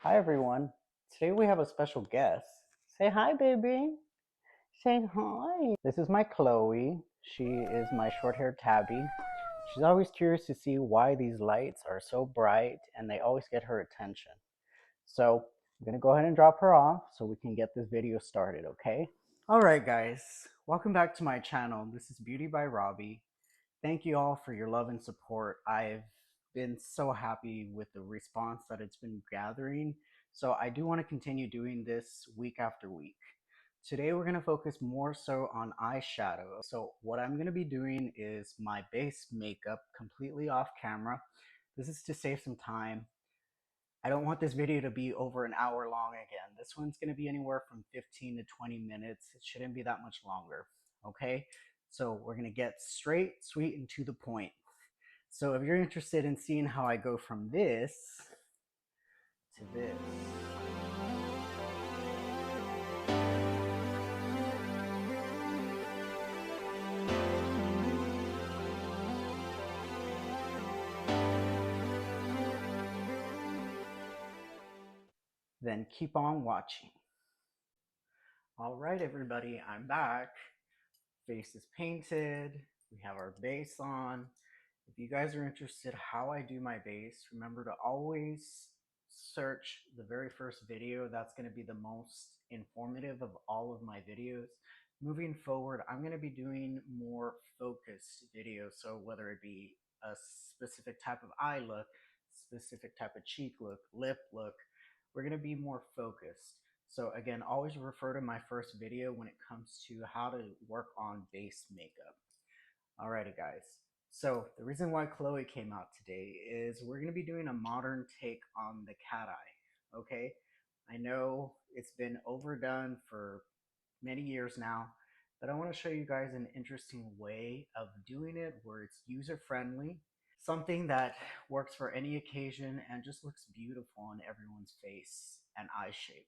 Hi everyone. Today we have a special guest. Say hi, baby. Say hi. This is my Chloe. She is my short-haired tabby. She's always curious to see why these lights are so bright and they always get her attention. So I'm gonna go ahead and drop her off so we can get this video started, okay? Alright guys, welcome back to my channel. This is Beauty by Robbie. Thank you all for your love and support. I've been so happy with the response that it's been gathering. So I do want to continue doing this week after week. Today we're going to focus more so on eyeshadow. So what I'm going to be doing is my base makeup completely off camera. This is to save some time. I don't want this video to be over an hour long again. This one's going to be anywhere from 15 to 20 minutes. It shouldn't be that much longer. Okay? So we're going to get straight, sweet, and to the point. So if you're interested in seeing how I go from this to this, then keep on watching. All right, everybody, I'm back. Face is painted. We have our base on. If you guys are interested how I do my base, remember to always search the very first video. That's going to be the most informative of all of my videos. Moving forward, I'm going to be doing more focused videos. So whether it be a specific type of eye look, specific type of cheek look, lip look, we're going to be more focused. So again, always refer to my first video when it comes to how to work on base makeup. Alrighty guys, so the reason why Chloe came out today is we're going to be doing a modern take on the cat eye, okay? I know it's been overdone for many years now, but I want to show you guys an interesting way of doing it where it's user friendly, something that works for any occasion and just looks beautiful on everyone's face and eye shape.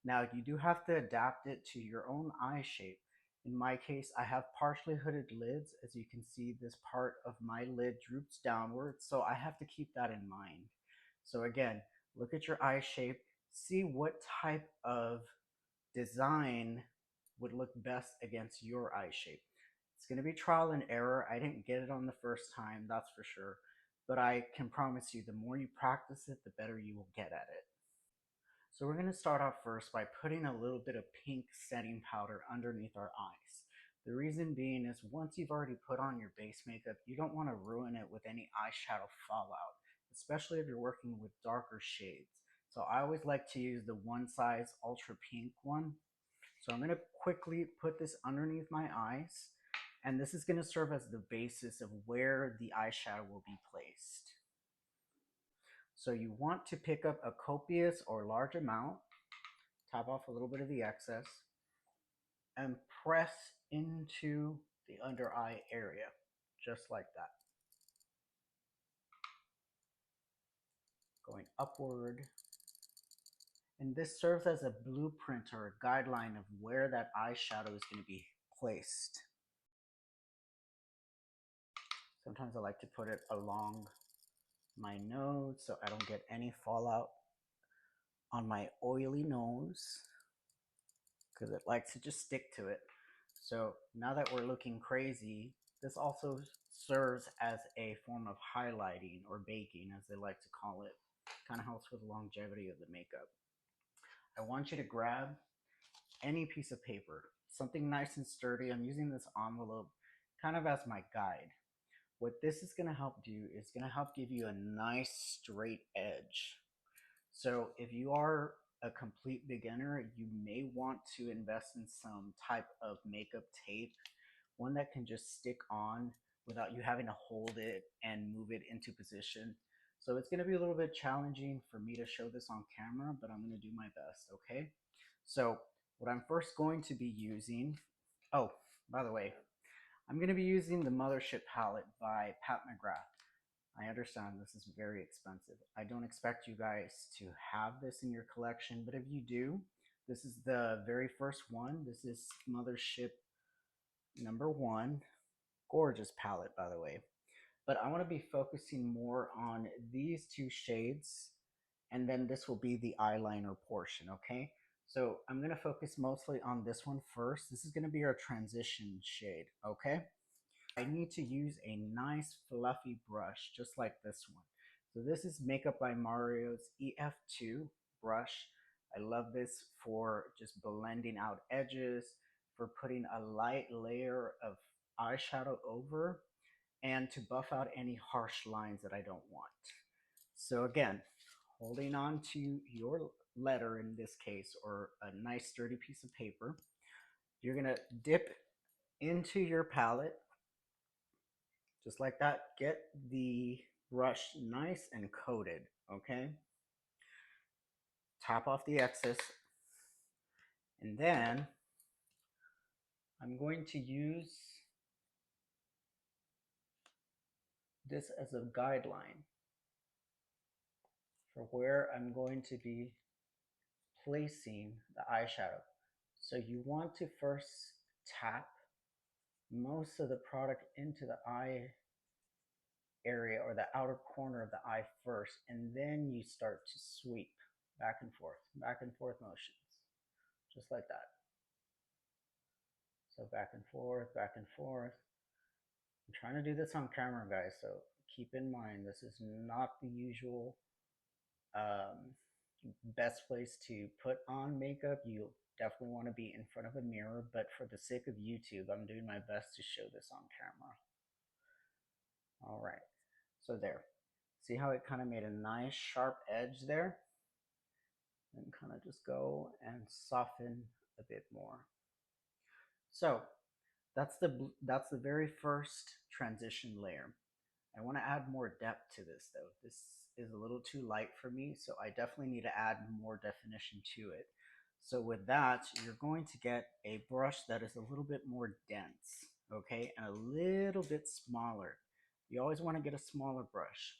Now, you do have to adapt it to your own eye shape. In my case, I have partially hooded lids. As you can see, this part of my lid droops downwards, so I have to keep that in mind. So again, look at your eye shape, see what type of design would look best against your eye shape. It's going to be trial and error. I didn't get it on the first time, that's for sure. But I can promise you, the more you practice it, the better you will get at it. So we're going to start off first by putting a little bit of pink setting powder underneath our eyes. The reason being is once you've already put on your base makeup, you don't want to ruin it with any eyeshadow fallout, especially if you're working with darker shades. So I always like to use the One Size Ultra Pink one. So I'm going to quickly put this underneath my eyes, and this is going to serve as the basis of where the eyeshadow will be placed. So you want to pick up a copious or large amount, tap off a little bit of the excess, and press into the under eye area, just like that. Going upward. And this serves as a blueprint or a guideline of where that eyeshadow is going to be placed. Sometimes I like to put it along my nose so I don't get any fallout on my oily nose because it likes to just stick to it. So now that we're looking crazy, this also serves as a form of highlighting or baking, as they like to call it. Kind of helps with the longevity of the makeup. I want you to grab any piece of paper, something nice and sturdy. I'm using this envelope kind of as my guide. What this is going to help do is going to help give you a nice straight edge. So if you are a complete beginner, you may want to invest in some type of makeup tape, one that can just stick on without you having to hold it and move it into position. So it's going to be a little bit challenging for me to show this on camera, but I'm going to do my best, okay? So what I'm first going to be using, oh, by the way, I'm going to be using the Mothership palette by Pat McGrath. I understand this is very expensive. I don't expect you guys to have this in your collection, but if you do, this is the very first one. This is Mothership #1. Gorgeous palette, by the way. But I want to be focusing more on these two shades and then this will be the eyeliner portion, okay? So I'm gonna focus mostly on this one first. This is gonna be our transition shade, okay? I need to use a nice fluffy brush, just like this one. So this is Makeup by Mario's EF2 brush. I love this for just blending out edges, for putting a light layer of eyeshadow over, and to buff out any harsh lines that I don't want. So again, holding on to your letter in this case, or a nice sturdy piece of paper, you're gonna dip into your palette just like that. Get the brush nice and coated, okay? Tap off the excess, and then I'm going to use this as a guideline for where I'm going to be placing the eyeshadow. So you want to first tap most of the product into the eye area or the outer corner of the eye first, and then you start to sweep back and forth motions, just like that. So back and forth, back and forth. I'm trying to do this on camera, guys, so keep in mind this is not the usual best place to put on makeup. You definitely want to be in front of a mirror, but for the sake of YouTube, I'm doing my best to show this on camera. All right, so there. See how it kind of made a nice sharp edge there? And kind of just go and soften a bit more. So that's the very first transition layer. I want to add more depth to this though. This is a little too light for me, so I definitely need to add more definition to it. So with that, you're going to get a brush that is a little bit more dense, okay, and a little bit smaller. You always want to get a smaller brush.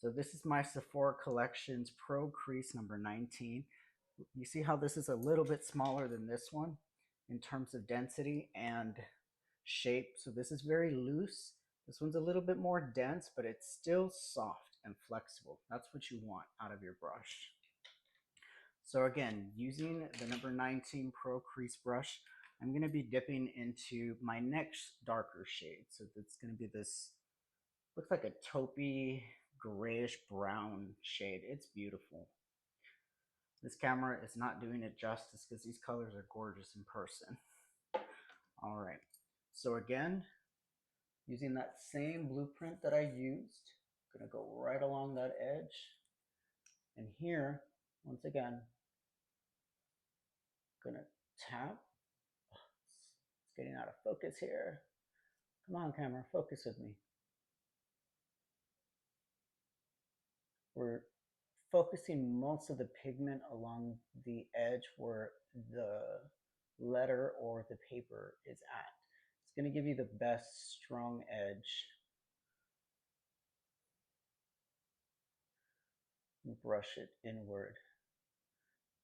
So this is my Sephora Collections Pro Crease number 19. You see how this is a little bit smaller than this one in terms of density and shape. So this is very loose. This one's a little bit more dense, but it's still soft and flexible. That's what you want out of your brush. So again, using the number 19 Pro Crease brush, I'm going to be dipping into my next darker shade. So it's going to be this, looks like a taupey grayish brown shade. It's beautiful. This camera is not doing it justice because these colors are gorgeous in person. All right, so again, using that same blueprint that I used, I'm gonna go right along that edge. And here, once again, gonna tap. It's getting out of focus here. Come on, camera, focus with me. We're focusing most of the pigment along the edge where the letter or the paper is at. It's going to give you the best strong edge. Brush it inward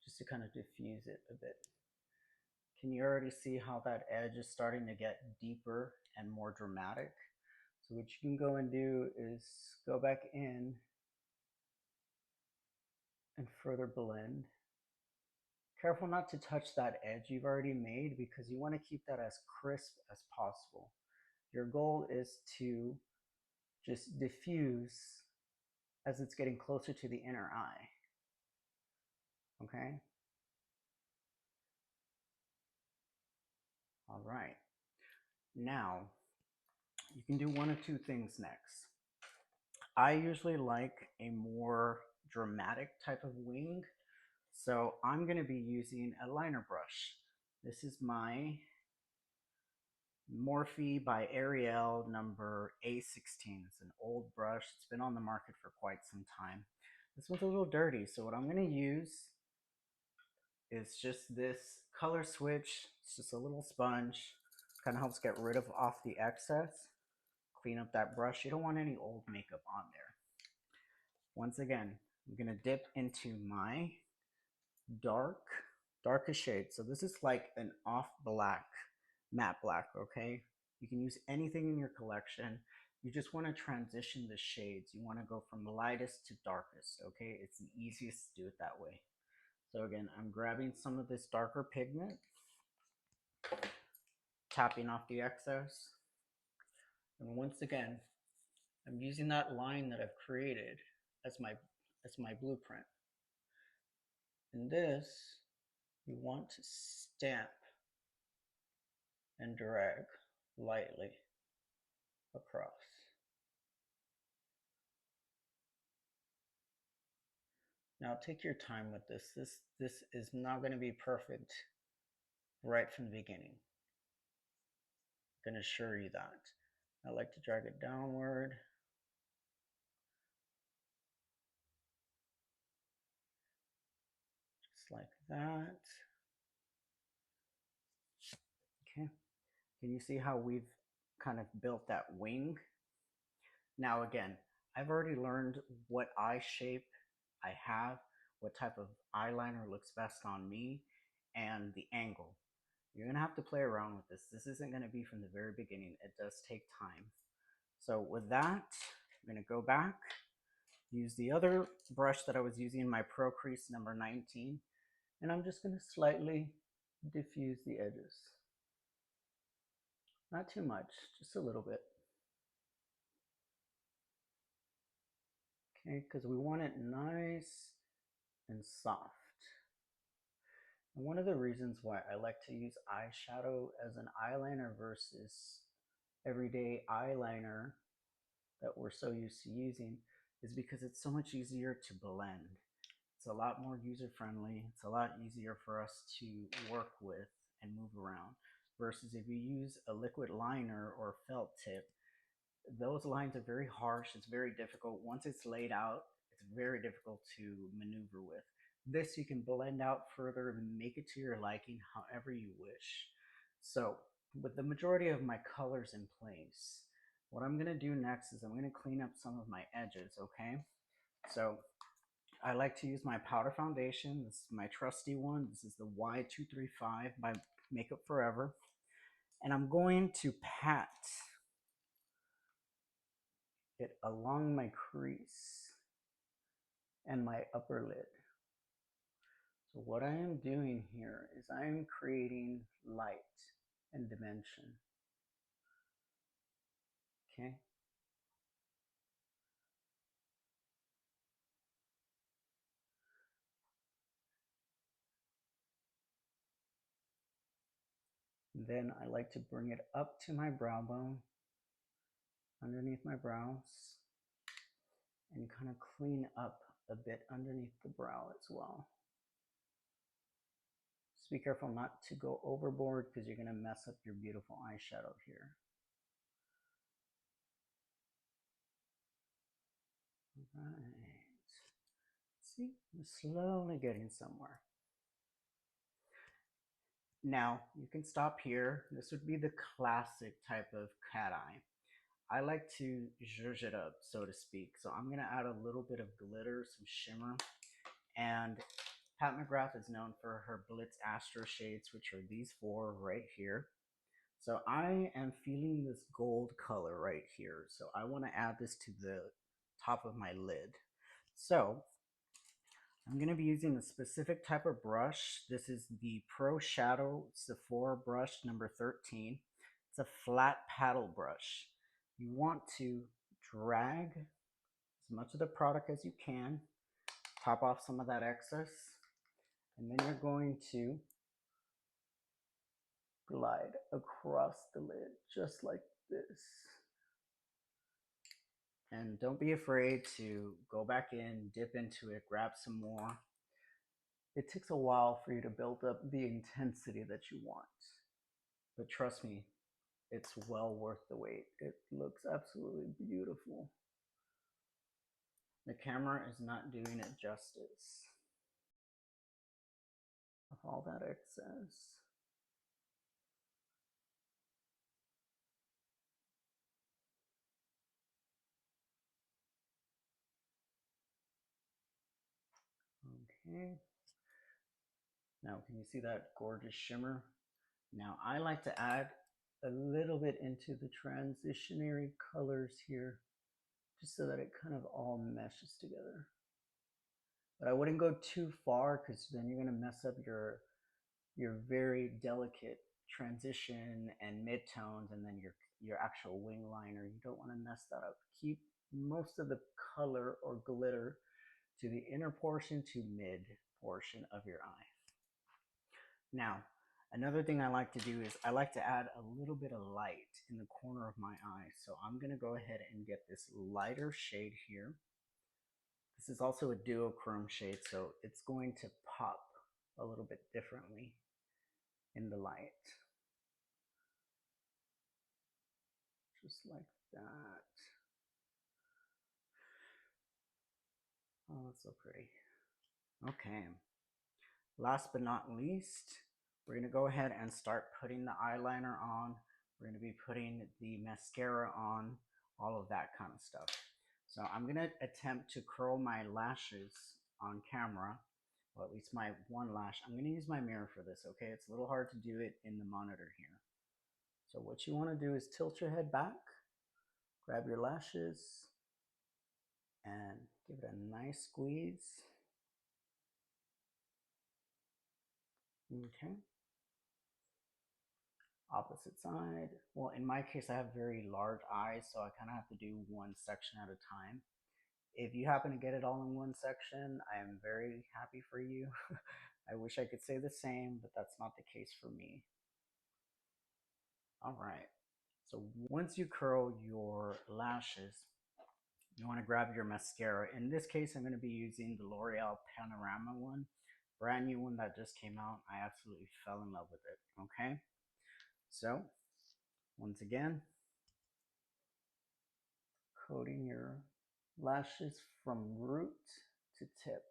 just to kind of diffuse it a bit. Can you already see how that edge is starting to get deeper and more dramatic? So what you can go and do is go back in and further blend. Careful not to touch that edge you've already made because you want to keep that as crisp as possible. Your goal is to just diffuse as it's getting closer to the inner eye. Okay? All right. Now, you can do one of two things next. I usually like a more dramatic type of wing, so I'm going to be using a liner brush. This is my Morphe by Ariel number A16. It's an old brush. It's been on the market for quite some time. This one's a little dirty, so what I'm going to use is just this color switch. It's just a little sponge. Kind of helps get rid of off the excess. Clean up that brush. You don't want any old makeup on there. Once again, I'm going to dip into my darkest shade. So this is like an off black, matte black, okay? You can use anything in your collection. you just want to transition the shades. You want to go from lightest to darkest, okay? It's the easiest to do it that way. So again, I'm grabbing some of this darker pigment, tapping off the excess. And once again, I'm using that line that I've created as my blueprint. And this, you want to stamp and drag lightly across. Now take your time with this. This is not going to be perfect right from the beginning. I can assure you that. I like to drag it downward. Just like that. Okay. Can you see how we've kind of built that wing? Now again, I've already learned what eye shape I have, what type of eyeliner looks best on me, and the angle. You're gonna have to play around with this. This isn't gonna be from the very beginning. It does take time. So with that, I'm gonna go back, use the other brush that I was using in my Pro Crease number 19, and I'm just gonna slightly diffuse the edges. Not too much, just a little bit. Okay, because we want it nice and soft. And one of the reasons why I like to use eyeshadow as an eyeliner versus everyday eyeliner that we're so used to using is because it's so much easier to blend. It's a lot more user friendly. It's a lot easier for us to work with and move around versus if you use a liquid liner or felt tip, those lines are very harsh. It's very difficult. Once it's laid out, it's very difficult to maneuver with. This you can blend out further and make it to your liking however you wish. So with the majority of my colors in place, what I'm going to do next is I'm going to clean up some of my edges, okay? So I like to use my powder foundation. This is my trusty one. This is the Y235 by Makeup Forever. And I'm going to pat it along my crease and my upper lid. So what I am doing here is I am creating light and dimension. Okay. Then I like to bring it up to my brow bone, underneath my brows, and kind of clean up a bit underneath the brow as well. Just be careful not to go overboard because you're going to mess up your beautiful eyeshadow here. All right. See, we're slowly getting somewhere. Now, you can stop here. This would be the classic type of cat eye. I like to zhuzh it up, so to speak. So I'm going to add a little bit of glitter, some shimmer. And Pat McGrath is known for her Blitz Astro shades, which are these four right here. So I am feeling this gold color right here. So I want to add this to the top of my lid. So I'm going to be using a specific type of brush. This is the Pro Shadow Sephora brush number 13. It's a flat paddle brush. You want to drag as much of the product as you can, top off some of that excess, and then you're going to glide across the lid just like this. And don't be afraid to go back in, dip into it, grab some more. It takes a while for you to build up the intensity that you want. But trust me, it's well worth the wait. It looks absolutely beautiful. The camera is not doing it justice. Of all that excess. Okay. Now, can you see that gorgeous shimmer? Now, I like to add a little bit into the transitionary colors here, just so that it kind of all meshes together. But I wouldn't go too far because then you're going to mess up your very delicate transition and midtones, and then your actual wing liner. You don't want to mess that up. Keep most of the color or glitter to the inner portion to mid portion of your eye. Now, another thing I like to do is I like to add a little bit of light in the corner of my eye. So I'm going to go ahead and get this lighter shade here. This is also a duochrome shade, so it's going to pop a little bit differently in the light. Just like that. Oh, that's so pretty. Okay. Last but not least, we're going to go ahead and start putting the eyeliner on. We're going to be putting the mascara on, all of that kind of stuff. So I'm going to attempt to curl my lashes on camera, well, at least my one lash. I'm going to use my mirror for this, okay? It's a little hard to do it in the monitor here. So what you want to do is tilt your head back, grab your lashes, and give it a nice squeeze. Okay. Opposite side. Well, in my case, I have very large eyes, so I kind of have to do one section at a time. If you happen to get it all in one section, I am very happy for you. I wish I could say the same, but that's not the case for me. All right. So once you curl your lashes, you want to grab your mascara. In this case, I'm going to be using the L'Oreal Panorama one, brand new one that just came out. I absolutely fell in love with it. Okay. So once again, coating your lashes from root to tip.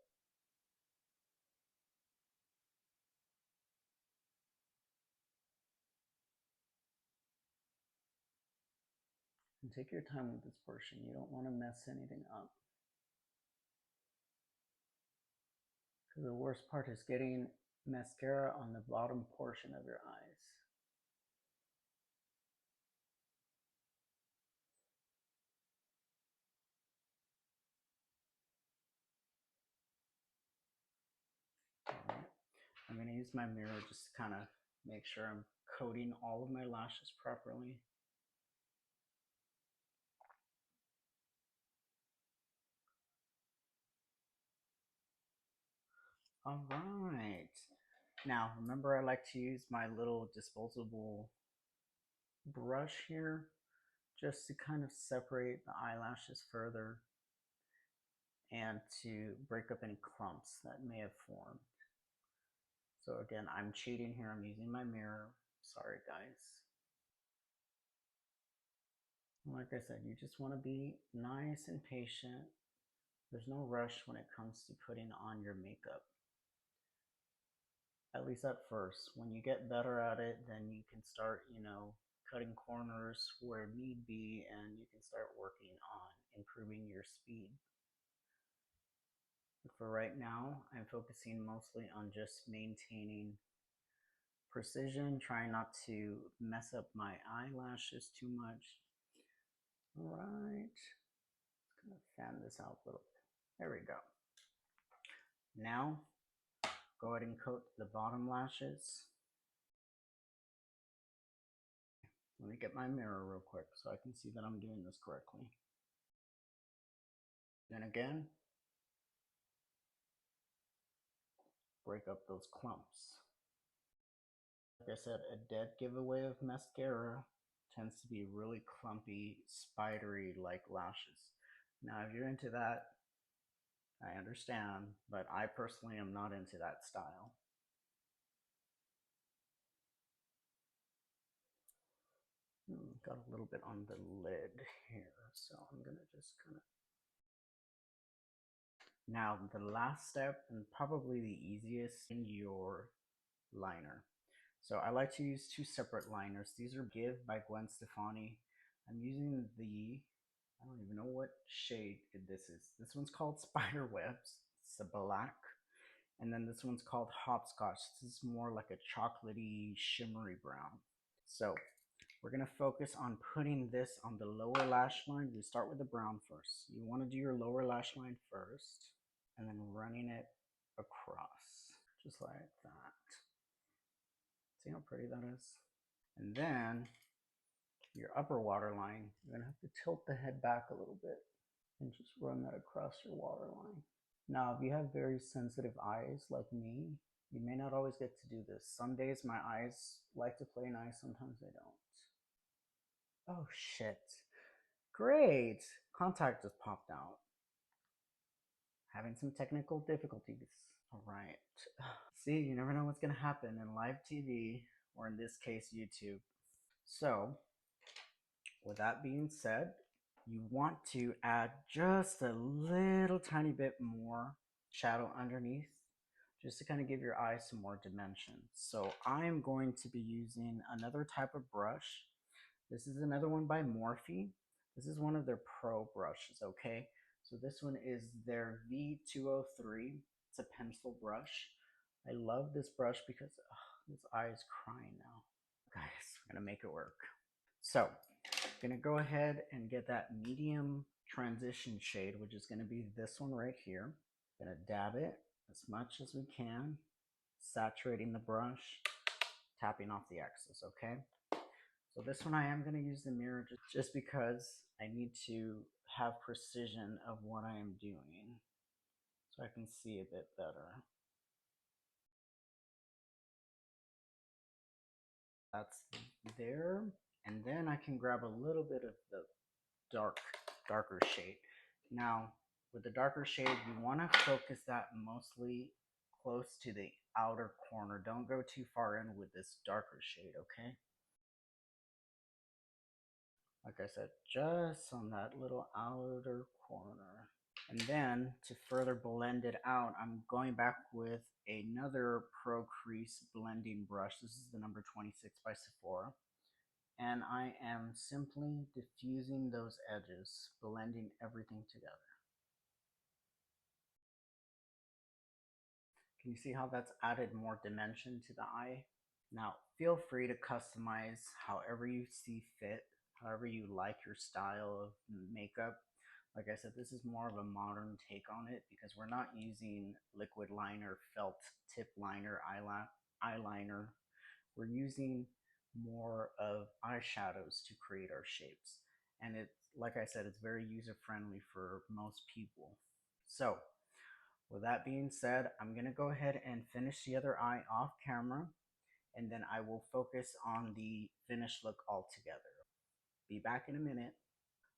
And take your time with this portion. You don't want to mess anything up. Because the worst part is getting mascara on the bottom portion of your eyes. Alright. I'm going to use my mirror just to kind of make sure I'm coating all of my lashes properly. All right. Now, remember I like to use my little disposable brush here just to kind of separate the eyelashes further and to break up any clumps that may have formed. So again, I'm cheating here. I'm using my mirror. Sorry, guys. Like I said, you just want to be nice and patient. There's no rush when it comes to putting on your makeup. At least at first. When you get better at it, then you can start, cutting corners where need be, and you can start working on improving your speed. But for right now, I'm focusing mostly on just maintaining precision, trying not to mess up my eyelashes too much. All right. Just gonna fan this out a little bit. There we go. Now, go ahead and coat the bottom lashes. Let me get my mirror real quick so I can see that I'm doing this correctly. Then again, break up those clumps. Like I said, a dead giveaway of mascara tends to be really clumpy, spidery like lashes. Now, if you're into that, I understand, but I personally am not into that style. Got a little bit on the lid here, so I'm gonna just kind of. Now, the last step, and probably the easiest, in your liner. So I like to use two separate liners. These are Give by Gwen Stefani. I'm using I don't even know what shade this is. This one's called Spiderwebs. It's a black. And then this one's called Hopscotch. This is more like a chocolatey, shimmery brown. So We're going to focus on putting this on the lower lash line. We start with the brown first. You want to do your lower lash line first and then running it across just like that. See how pretty that is? And then your upper waterline, you're going to have to tilt the head back a little bit and just run that across your waterline. Now, if you have very sensitive eyes like me, you may not always get to do this. Some days my eyes like to play nice, sometimes they don't. Oh shit. Great. Contact just popped out. Having some technical difficulties. All right. See, you never know what's going to happen in live TV, or in this case, YouTube. So, with that being said, you want to add just a little tiny bit more shadow underneath, just to kind of give your eyes some more dimension. So I'm going to be using another type of brush. This is another one by Morphe. This is one of their pro brushes, okay? So this one is their V203. It's a pencil brush. I love this brush because this eye is crying now. Guys, we're gonna make it work. So I'm gonna go ahead and get that medium transition shade, which is gonna be this one right here. I'm gonna dab it as much as we can, saturating the brush, tapping off the excess, okay? So this one I am going to use the mirror just because I need to have precision of what I am doing so I can see a bit better. That's there. And then I can grab a little bit of the darker shade. Now, with the darker shade, you want to focus that mostly close to the outer corner. Don't go too far in with this darker shade, okay? Like I said, just on that little outer corner. And then to further blend it out, I'm going back with another Pro Crease blending brush. This is the number 26 by Sephora. And I am simply diffusing those edges, blending everything together. Can you see how that's added more dimension to the eye? Now, feel free to customize however you see fit, however you like your style of makeup. Like I said, this is more of a modern take on it because we're not using liquid liner, felt tip liner, eyeliner. We're using more of eyeshadows to create our shapes. And it's, like I said, it's very user friendly for most people. So, with that being said, I'm going to go ahead and finish the other eye off camera, and then I will focus on the finished look altogether. Be back in a minute.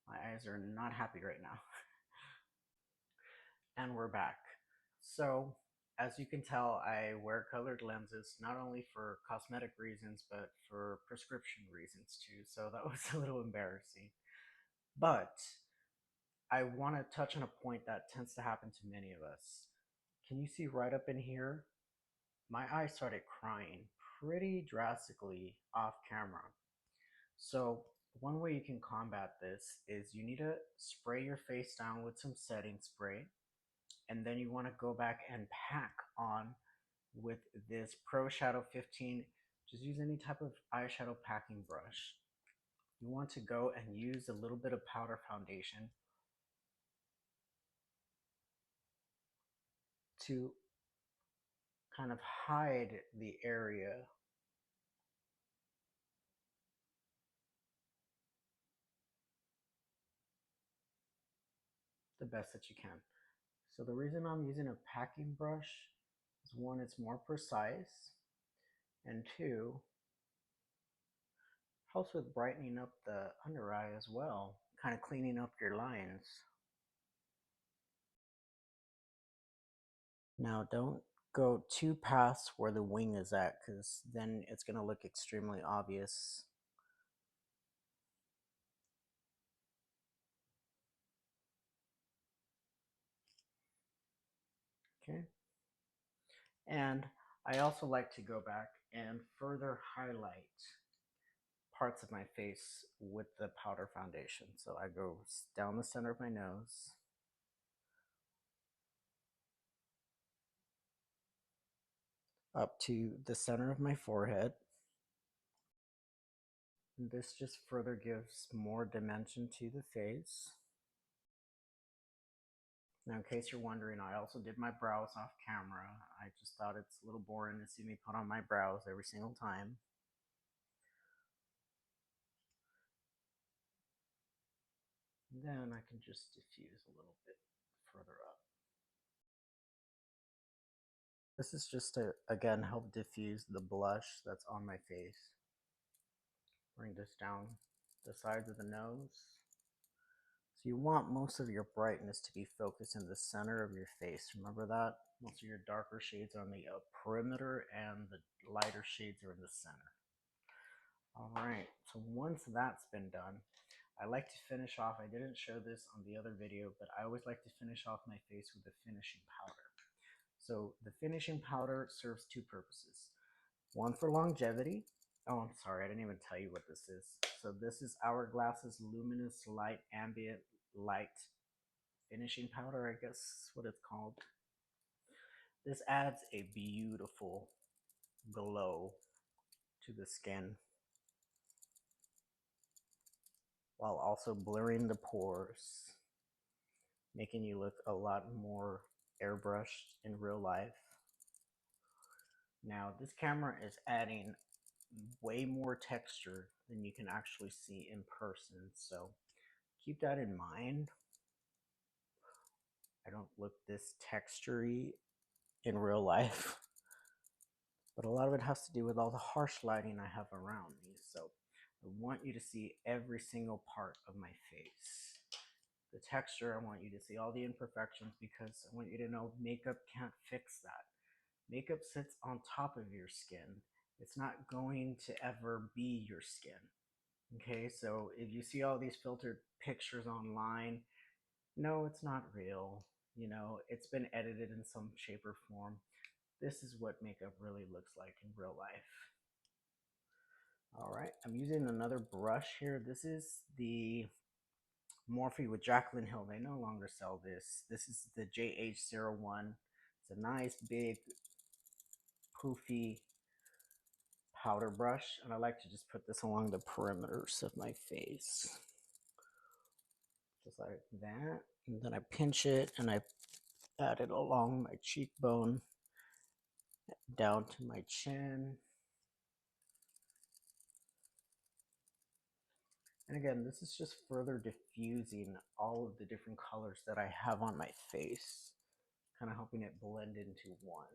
My eyes are not happy right now. And we're back. So, as you can tell, I wear colored lenses not only for cosmetic reasons, but for prescription reasons too. So that was a little embarrassing. But I want to touch on a point that tends to happen to many of us. Can you see right up in here? My eye started crying pretty drastically off camera. So one way you can combat this is you need to spray your face down with some setting spray, and then you want to go back and pack on with this Pro Shadow 15. Just use any type of eyeshadow packing brush. You want to go and use a little bit of powder foundation to kind of hide the area the best that you can. So the reason I'm using a packing brush is, one, it's more precise, and two, helps with brightening up the under eye as well, kind of cleaning up your lines. Now don't go too past where the wing is at, because then it's going to look extremely obvious. Okay. And I also like to go back and further highlight parts of my face with the powder foundation. So I go down the center of my nose, up to the center of my forehead, And this just further gives more dimension to the face. Now, in case you're wondering, I also did my brows off camera. I just thought it's a little boring to see me put on my brows every single time. And then I can just diffuse a little bit further up. This is just to, again, help diffuse the blush that's on my face. Bring this down the sides of the nose. So you want most of your brightness to be focused in the center of your face. Remember that? Most of your darker shades are on the perimeter and the lighter shades are in the center. All right, so once that's been done, I like to finish off, I didn't show this on the other video, but I always like to finish off my face with a finishing powder. So the finishing powder serves two purposes. One for longevity. Oh, I'm sorry, I didn't even tell you what this is. So this is Hourglass's Luminous Light Ambient Light Finishing Powder, I guess is what it's called. This adds a beautiful glow to the skin while also blurring the pores, making you look a lot more airbrushed in real life. Now, this camera is adding way more texture than you can actually see in person, so keep that in mind. I don't look this textury in real life, but a lot of it has to do with all the harsh lighting I have around me. So I want you to see every single part of my face. The texture, I want you to see all the imperfections because I want you to know makeup can't fix that. Makeup sits on top of your skin. It's not going to ever be your skin. Okay, so if you see all these filtered pictures online, no, it's not real. You know, it's been edited in some shape or form. This is what makeup really looks like in real life. All right, I'm using another brush here. This is the Morphe with Jaclyn Hill. They no longer sell this. This is the JH01. It's a nice big poofy powder brush, and I like to just put this along the perimeters of my face. Just like that. And then I pinch it and I add it along my cheekbone down to my chin. And again, this is just further diffusing all of the different colors that I have on my face, kind of helping it blend into one.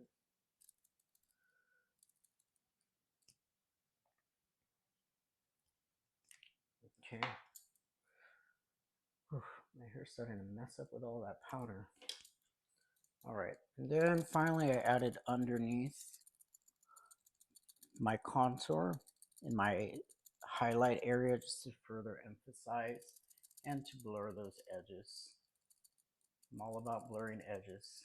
Okay. Whew, my hair's starting to mess up with all that powder. All right, and then finally I added underneath my contour in my highlight area just to further emphasize and to blur those edges. I'm all about blurring edges.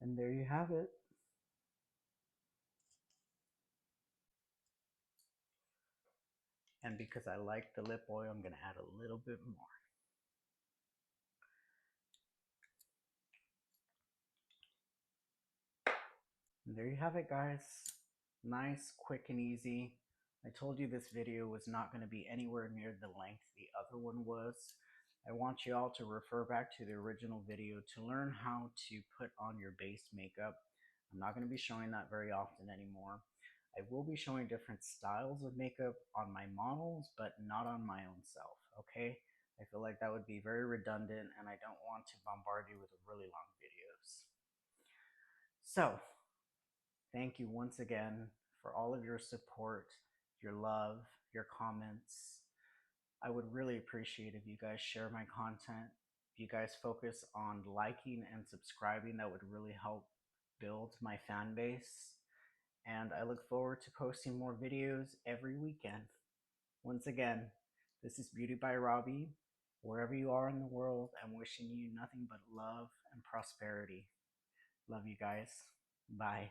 And there you have it. And because I like the lip oil, I'm going to add a little bit more. And there you have it, guys. Nice, quick, and easy. I told you this video was not going to be anywhere near the length the other one was. I want you all to refer back to the original video to learn how to put on your base makeup. I'm not going to be showing that very often anymore. I will be showing different styles of makeup on my models, but not on my own self, okay? I feel like that would be very redundant and I don't want to bombard you with really long videos. So, thank you once again for all of your support, your love, your comments. I would really appreciate if you guys share my content. If you guys focus on liking and subscribing, that would really help build my fan base. And I look forward to posting more videos every weekend. Once again, this is Beauty by Robbie. Wherever you are in the world, I'm wishing you nothing but love and prosperity. Love you guys. Bye.